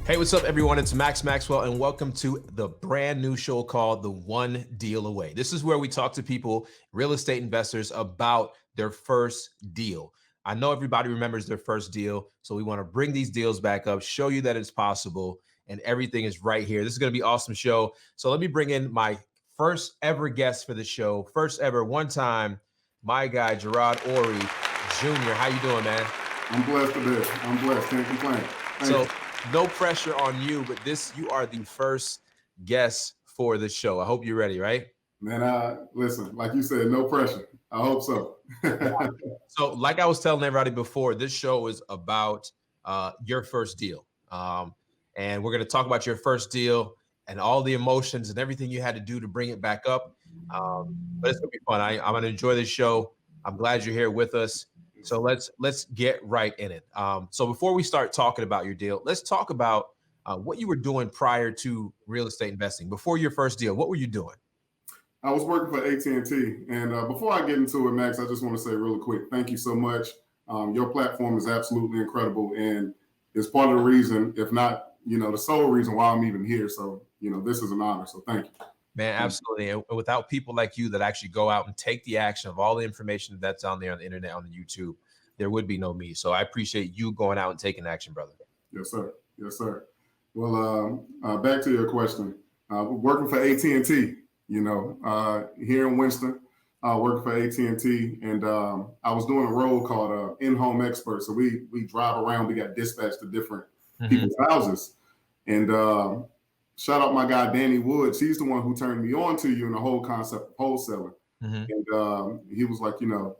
Hey, what's up, everyone? It's Maxwell, and welcome to the brand new show called The One Deal Away. This is where we talk to people, real estate investors, about their first deal. I know everybody remembers their first deal, so we want to bring these deals back up, show you that it's possible, and everything is right here. This is going to be an awesome show. So let me bring in my first ever guest for the show, first ever, one time, my guy, Gerard Ori Jr. How you doing, man? I'm blessed a bit. I'm blessed. Can't complain. So no pressure on you, but you are the first guest for the show. I hope you're ready, right? Man, listen, like you said, no pressure. I hope so. So like I was telling everybody before, this show is about your first deal. And we're going to talk about your first deal and all the emotions and everything you had to do to bring it back up. But it's going to be fun. I'm going to enjoy this show. I'm glad you're here with us. So let's get right in it. So before we start talking about your deal, let's talk about what you were doing prior to real estate investing. Before your first deal, what were you doing? I was working for AT&T. And before I get into it, Max, I just want to say really quick, thank you so much. Your platform is absolutely incredible. And it's part of the reason, if not, the sole reason why I'm even here. So, this is an honor. So thank you. Man, absolutely. And without people like you that actually go out and take the action of all the information that's on there on the internet, on the YouTube, there would be no me. So I appreciate you going out and taking action, brother. Yes, sir. Yes, sir. Well, back to your question. Working for AT&T, here in Winston, working for AT&T, and I was doing a role called in-home expert. So we drive around. We got dispatched to different people's houses, and shout out my guy Danny Woods. He's the one who turned me on to you and the whole concept of wholesaling. And he was like, you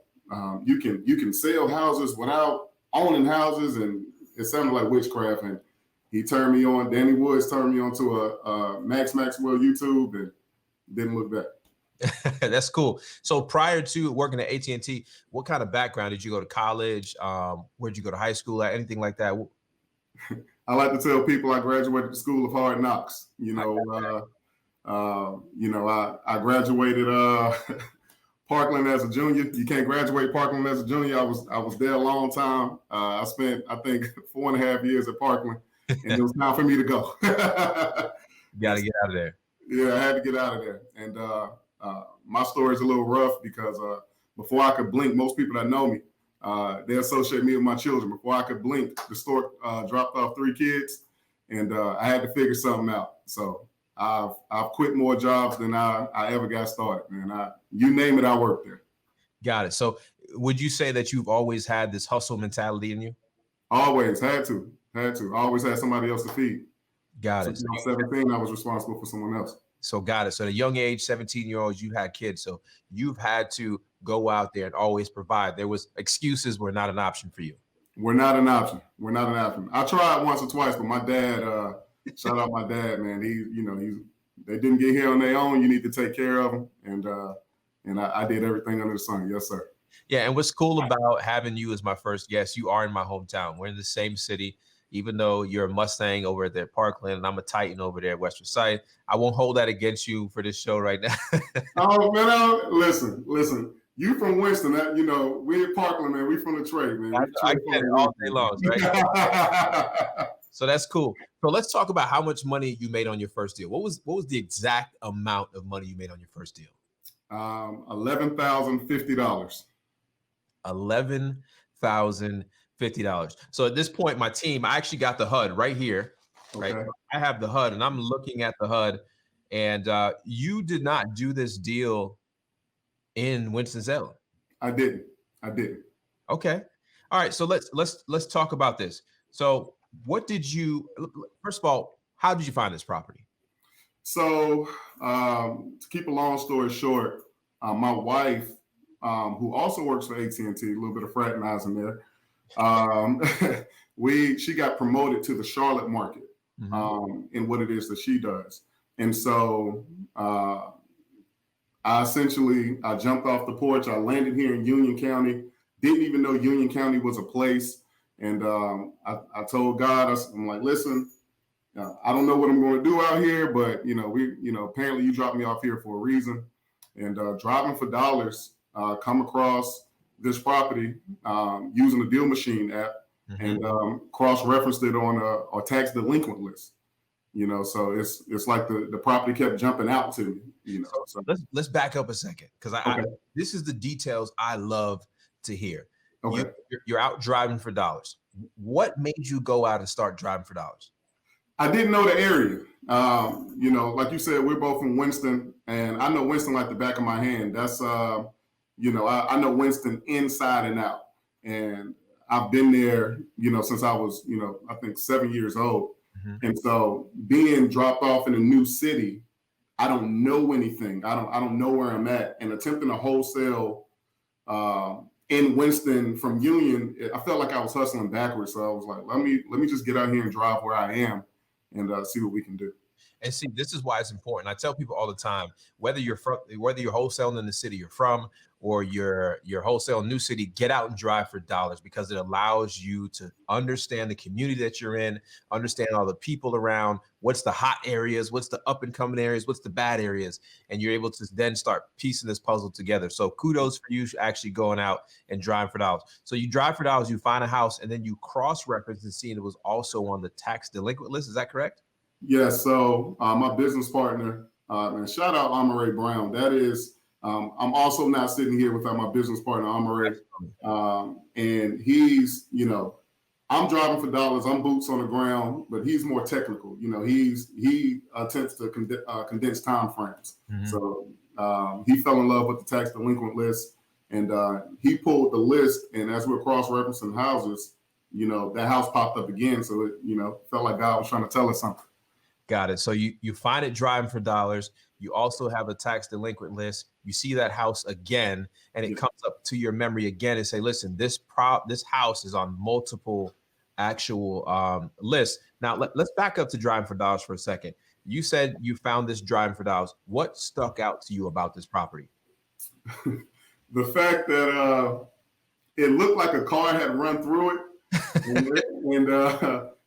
can sell houses without owning houses, and it sounded like witchcraft. And he turned me on. Danny Woods turned me on to a Maxwell YouTube, and didn't look back. That's cool. So prior to working at AT&T, what kind of background did you go to college? Where'd you go to high school at? Anything like that? I like to tell people I graduated the School of Hard Knocks. I graduated Parkland as a junior. You can't graduate Parkland as a junior. I was there a long time. I spent, I think, 4.5 years at Parkland, and it was time for me to go. You got to get out of there. Yeah, I had to get out of there. And my story is a little rough because before I could blink, most people that know me, they associate me with my children. Before I could blink, the store dropped off 3 kids, and I had to figure something out. So I've quit more jobs than I ever got started, man. You name it, I worked there. Got it. So would you say that you've always had this hustle mentality in you? Always had to. I always had somebody else to feed. Got it. So I was 17, I was responsible for someone else. So got it. So at a young age, 17-year-olds, you had kids. So you've had to go out there and always provide. There was excuses were not an option for you. We're not an option. I tried once or twice, but my dad, shout out my dad, man. They didn't get here on their own. You need to take care of them. And I did everything under the sun. Yes, sir. Yeah. And what's cool about having you as my first guest, you are in my hometown. We're in the same city. Even though you're a Mustang over there at Parkland and I'm a Titan over there at Western Side, I won't hold that against you for this show right now. Oh, man, listen. You from Winston, we at Parkland, man. We from the trade, man. I get it all day long, right? So that's cool. So let's talk about how much money you made on your first deal. What was the exact amount of money you made on your first deal? $11,050. $11,050. So at this point, my team, I actually got the HUD right here. Right, okay. I have the HUD, and I'm looking at the HUD. And you did not do this deal in Winston-Salem. I didn't. Okay. All right. So let's talk about this. So first of all, how did you find this property? So to keep a long story short, my wife, who also works for AT&T, a little bit of fraternizing there, she got promoted to the Charlotte market in what it is that she does. And so I jumped off the porch. I landed here in Union County, didn't even know Union County was a place. And I told God, I'm like, listen, I don't know what I'm going to do out here, but apparently you dropped me off here for a reason. And driving for dollars, come across this property using the DealMachine app. and cross-referenced it on a tax delinquent list. So it's like the property kept jumping out to me. So let's back up a second, because I this is the details I love to hear. Okay. You're out driving for dollars. What made you go out and start driving for dollars? I didn't know the area. Like you said, we're both from Winston, and I know Winston like the back of my hand. That's I know Winston inside and out, and I've been there, since I was, I think 7 years old. And so being dropped off in a new city, I don't know anything. I don't know where I'm at. And attempting to wholesale in Winston from Union, I felt like I was hustling backwards. So I was like, let me just get out here and drive where I am and see what we can do. And see, this is why it's important. I tell people all the time, whether you're wholesaling in the city you're from, or you're wholesaling new city, get out and drive for dollars, because it allows you to understand the community that you're in, understand all the people around, what's the hot areas, what's the up and coming areas, what's the bad areas, and you're able to then start piecing this puzzle together. So kudos for you actually going out and driving for dollars. So you drive for dollars, you find a house, and then you cross-reference and see it was also on the tax delinquent list. Is that correct? Yes. So my business partner, and shout out Amare Brown. That is, I'm also not sitting here without my business partner, Amare. And he's, I'm driving for dollars. I'm boots on the ground, but he's more technical. He attempts to condense time frames. So he fell in love with the tax delinquent list, and he pulled the list. And as we're cross-referencing houses, that house popped up again. So it, felt like God was trying to tell us something. Got it. So you find it driving for dollars. You also have a tax delinquent list. You see that house again, and it comes up to your memory again and say, listen, this house is on multiple actual lists. Now let's back up to driving for dollars for a second. You said you found this driving for dollars. What stuck out to you about this property? The fact that it looked like a car had run through it, and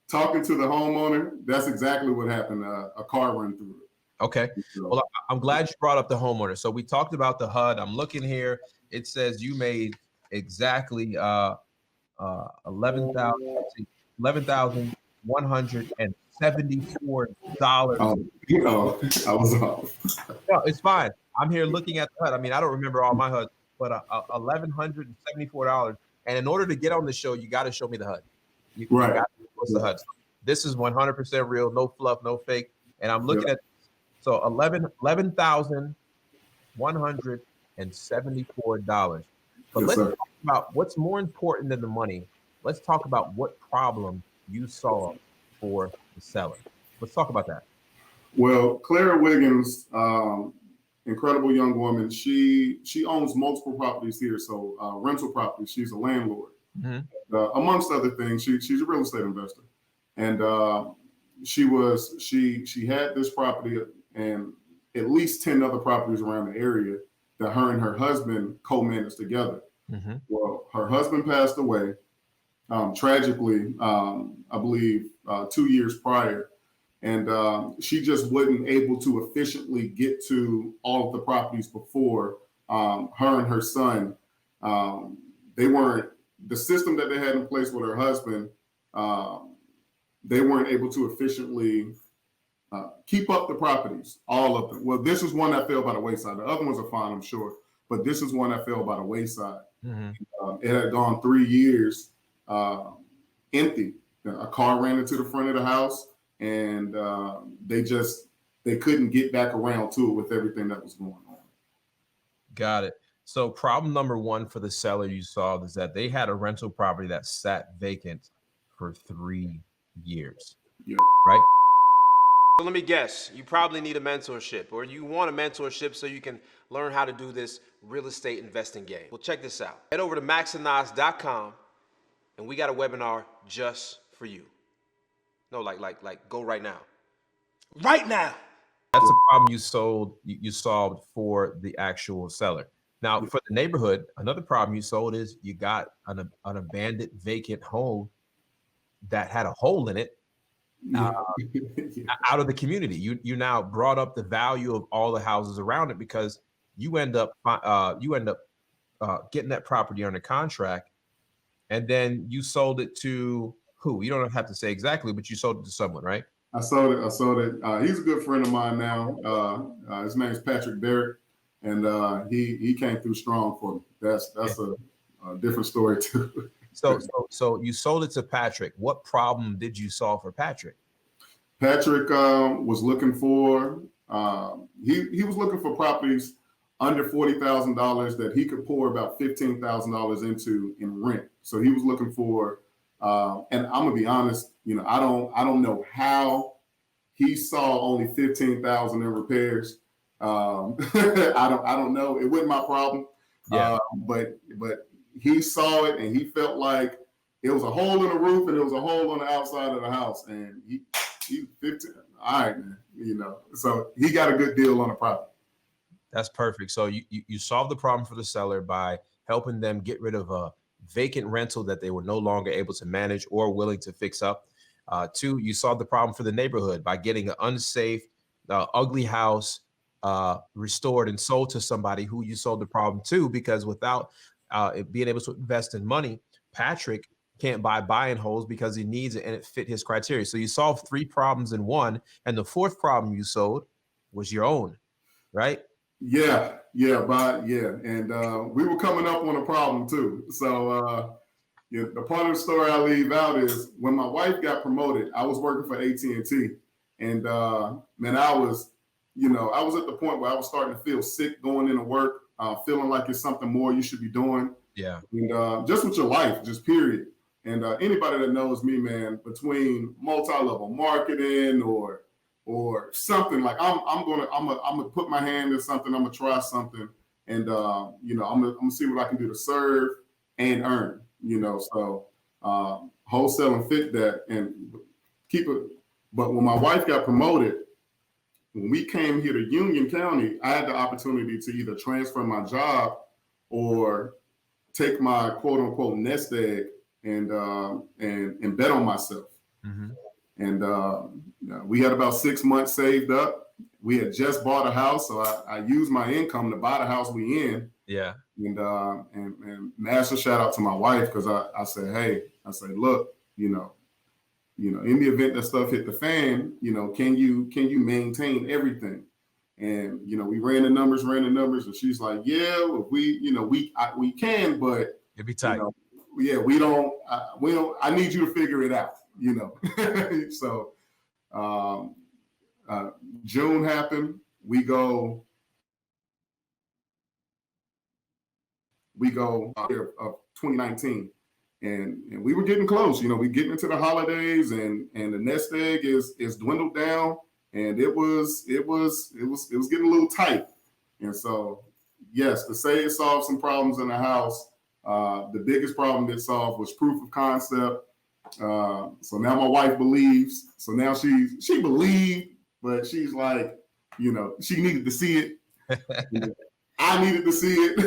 talking to the homeowner, that's exactly what happened. A car ran through it. Okay. Well, I'm glad you brought up the homeowner. So we talked about the HUD. I'm looking here. It says you made exactly $11,174. I was off. No, it's fine. I'm here looking at the HUD. I mean, I don't remember all my HUD, but $1,174. And in order to get on the show, you got to show me the HUD. Right. What's the HUD? This is 100% real, no fluff, no fake. And I'm looking at, so $11,174. But let's talk about what's more important than the money. Let's talk about what problem you solved for the seller. Let's talk about that. Well, Clara Wiggins, incredible young woman. She owns multiple properties here, so rental properties. She's a landlord. Amongst other things, she's a real estate investor, and she had this property and at least 10 other properties around the area that her and her husband co-managed together. Well, her husband passed away tragically, I believe 2 years prior, and she just wasn't able to efficiently get to all of the properties before. Her and her son, the system that they had in place with her husband, they weren't able to efficiently keep up the properties, all of them. Well, this is one that fell by the wayside. The other ones are fine, I'm sure, but this is one that fell by the wayside. It had gone 3 years empty. A car ran into the front of the house, and they couldn't get back around to it with everything that was going on. Got it. So problem number one for the seller you solved is that they had a rental property that sat vacant for 3 years. Right? So let me guess, you probably need a mentorship, or you want a mentorship so you can learn how to do this real estate investing game. Well, check this out. Head over to maxandnas.com, and we got a webinar just for you. No, like go right now. Right now. That's the problem you solved for the actual seller. Now, for the neighborhood, another problem you solved is you got an abandoned vacant home that had a hole in it out of the community. You now brought up the value of all the houses around it, because you end up getting that property under contract, And then you sold it to who? You don't have to say exactly, but you sold it to someone, right? I sold it. He's a good friend of mine now. His name is Patrick Derrick, and he came through strong for me. That's a different story too. So you sold it to Patrick. What problem did you solve for Patrick? Patrick was looking for he was looking for properties under $40,000 that he could pour about $15,000 into in rent. So he was looking for, and I'm gonna be honest, I don't know how he saw only 15,000 in repairs. I don't know. It wasn't my problem. Yeah. But he saw it and he felt like it was a hole in the roof and it was a hole on the outside of the house. And he 15. All right, man. So he got a good deal on the property. That's perfect. So you solved the problem for the seller by helping them get rid of a vacant rental that they were no longer able to manage or willing to fix up. Two, you solved the problem for the neighborhood by getting an unsafe, ugly house restored and sold to somebody who you sold the problem to, because without being able to invest in money, Patrick can't buy buy-in holes because he needs it and it fit his criteria. So you solved 3 problems in one, and the 4th problem you sold was your own, right? Yeah. And we were coming up on a problem too. So the part of the story I leave out is when my wife got promoted, I was working for AT&T, and man, I was at the point where I was starting to feel sick going into work, feeling like it's something more you should be doing. Yeah. And just with your life, just period. And anybody that knows me, man, between multi-level marketing or something, like I'm gonna put my hand in something, I'm gonna try something, and I'm gonna see what I can do to serve and earn. So wholesale fit that and keep it. But when my wife got promoted, when we came here to Union County, I had the opportunity to either transfer my job or take my quote unquote nest egg and bet on myself. Mm-hmm. And we had about 6 months saved up. We had just bought a house, so I used my income to buy the house we in. Yeah. And massive shout out to my wife, because I said, hey, look, in the event that stuff hit the fan, can you maintain everything? And we ran the numbers, and she's like, yeah, well, we can, but it'd be tight. We don't. I need you to figure it out. So June happened. We go of 2019, and we were getting close. We getting into the holidays, and the nest egg is dwindled down, and it was getting a little tight. And so, yes, to say it solved some problems in the house, the biggest problem it solved was proof of concept. So now my wife believes. So now she believed, but she's like, she needed to see it. I needed to see it.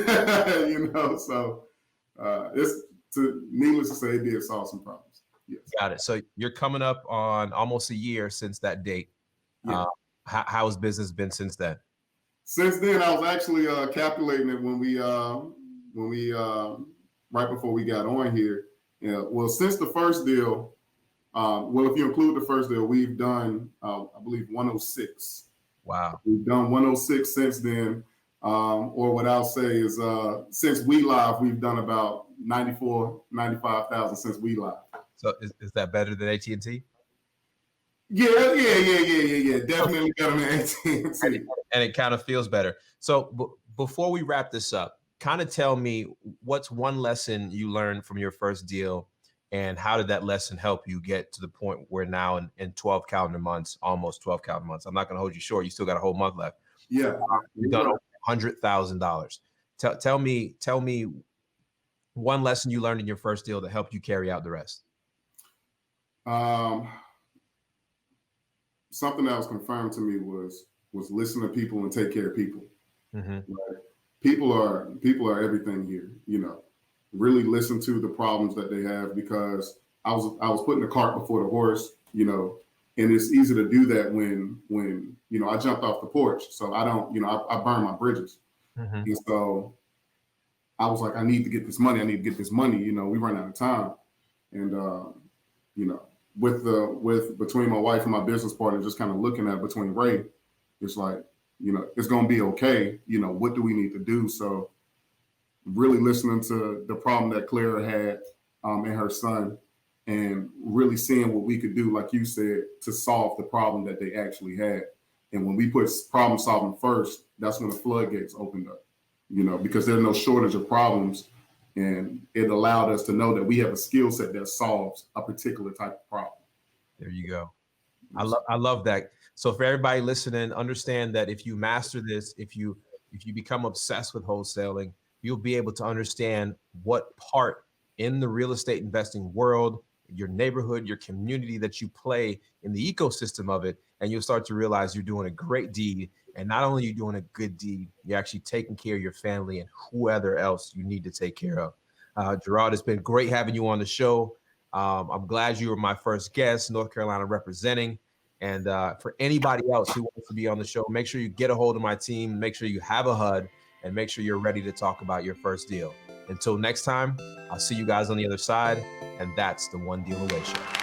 So it's needless to say, it did solve some problems. Yes. Got it. So you're coming up on almost a year since that date. Yeah. How has business been since then? Since then, I was actually calculating it when we right before we got on here. Yeah. Well, since the first deal, if you include the first deal, we've done, I believe, 106. Wow. We've done 106 since then. Or what I'll say is, since We Live, we've done about 95,000 since We Live. So is that better than AT&T? Yeah. Definitely better than AT&T. And it kind of feels better. So before we wrap this up, kind of tell me what's one lesson you learned from your first deal, and how did that lesson help you get to the point where now in 12 calendar months, almost 12 calendar months, I'm not going to hold you short, you still got a whole month left. Yeah. You've done over $100,000. Tell me one lesson you learned in your first deal that helped you carry out the rest. Something that was confirmed to me was listen to people and take care of people. Mm-hmm. Right? People are everything here. Really listen to the problems that they have, because I was putting the cart before the horse. And it's easy to do that when I jumped off the porch. So I don't, I burn my bridges. Mm-hmm. And so I was like, I need to get this money. I need to get this money. You know, we run out of time. And, you know, with between my wife and my business partner, just kind of looking at between Ray, it's like, you know, it's going to be okay. You know, what do we need to do? So really listening to the problem that Clara had and her son, and really seeing what we could do, like you said, to solve the problem that they actually had. And when we put problem solving first, that's when the floodgates opened up, you know, because there's no shortage of problems. And it allowed us to know that we have a skill set that solves a particular type of problem. There you go. I love that. So for everybody listening, understand that if you master this, if you become obsessed with wholesaling, you'll be able to understand what part in the real estate investing world, your neighborhood, your community that you play in the ecosystem of it. And you'll start to realize you're doing a great deed. And not only are you doing a good deed, you're actually taking care of your family and whoever else you need to take care of. Gerard, it's been great having you on the show. I'm glad you were my first guest, North Carolina representing. And for anybody else who wants to be on the show, make sure you get a hold of my team, make sure you have a HUD, and make sure you're ready to talk about your first deal. Until next time, I'll see you guys on the other side. And that's the One Deal Away Show.